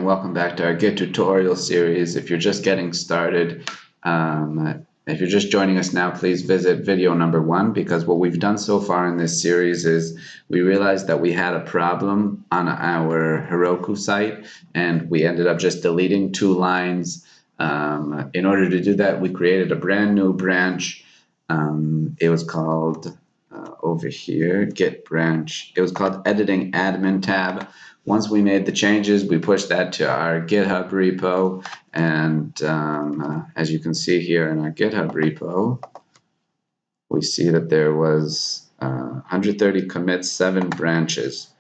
and welcome back to our Git tutorial series. If you're just getting started, if you're just joining us now, please visit video number 1, because what we've done so far in this series is we realized that we had a problem on our Heroku site and we ended up just deleting 2 lines. In order to do that, we created a brand new branch. It was called over here, Git branch. It was called Editing Admin tab. Once we made the changes, we pushed that to our GitHub repo, and as you can see here in our GitHub repo, we see that there was 130 commits, 7 branches.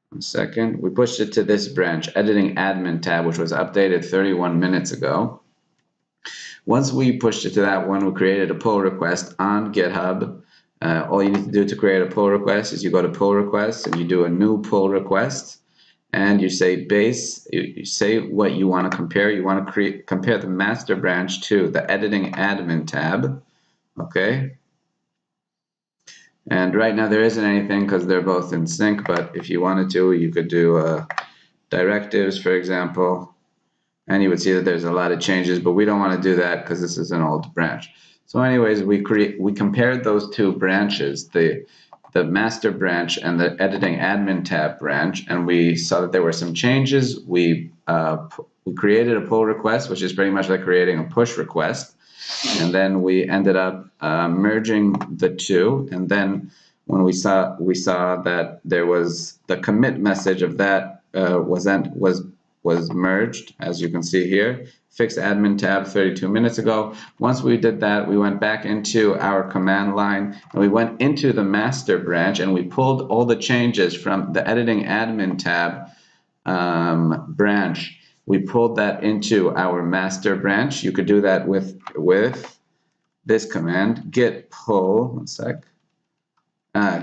1 second. We pushed it to this branch, Editing Admin tab, which was updated 31 minutes ago. Once we pushed it to that one, we created a pull request on GitHub. All you need to do to create a pull request is you go to pull requests and you do a new pull request, and you say base. You say what you want to compare. You want to compare the master branch to the editing admin tab. Okay. And right now there isn't anything because they're both in sync. But if you wanted to, you could do directives, for example, and you would see that there's a lot of changes. But we don't want to do that because this is an old branch. So anyways, we compared those 2 branches, the master branch and the editing admin tab branch, and we saw that there were some changes. We created a pull request, which is pretty much like creating a push request, and then we ended up merging the 2. And then when we saw that there was the commit message of that was merged, as you can see here. Fixed admin tab 32 minutes ago. Once we did that, we went back into our command line and we went into the master branch and we pulled all the changes from the editing admin tab branch. We pulled that into our master branch. You could do that with this command, git pull. One sec.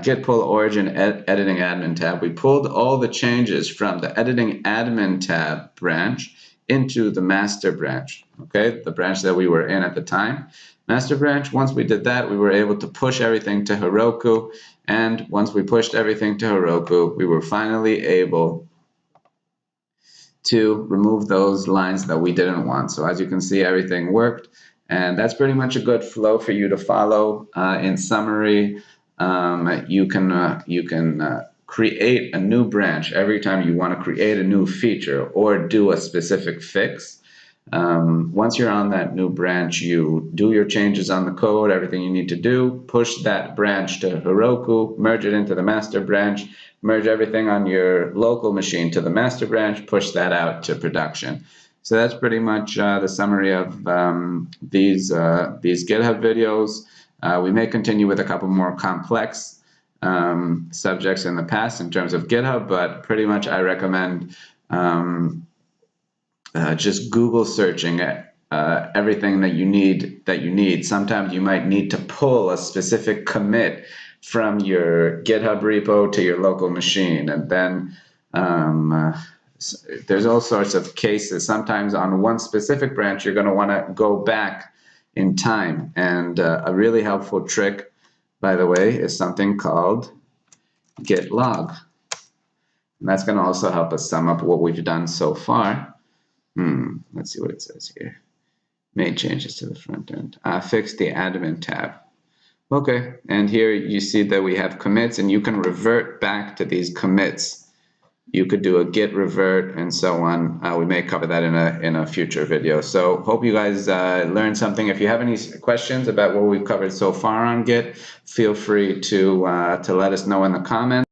Git pull origin editing admin tab. We pulled all the changes from the editing admin tab branch into the master branch, okay, the branch that we were in at the time. Master branch, once we did that, we were able to push everything to Heroku, and once we pushed everything to Heroku, we were finally able to remove those lines that we didn't want. So as you can see, everything worked, and that's pretty much a good flow for you to follow. In summary, you can create a new branch every time you want to create a new feature or do a specific fix. Once you're on that new branch, you do your changes on the code, everything you need to do, push that branch to Heroku, merge it into the master branch, merge everything on your local machine to the master branch, push that out to production. So that's pretty much the summary of these GitHub videos. We may continue with a couple more complex subjects in the past in terms of GitHub, but pretty much I recommend just Google searching everything that you need. Sometimes you might need to pull a specific commit from your GitHub repo to your local machine, and then there's all sorts of cases. Sometimes on one specific branch you're going to want to go back in time, and a really helpful trick, by the way, is something called git log. And that's going to also help us sum up what we've done so far. Let's see what it says here. Made changes to the front end. Fixed the admin tab. Okay, and here you see that we have commits, and you can revert back to these commits. You could do a git revert and so on. We may cover that in a future video. So hope you guys learned something. If you have any questions about what we've covered so far on Git, feel free to let us know in the comments.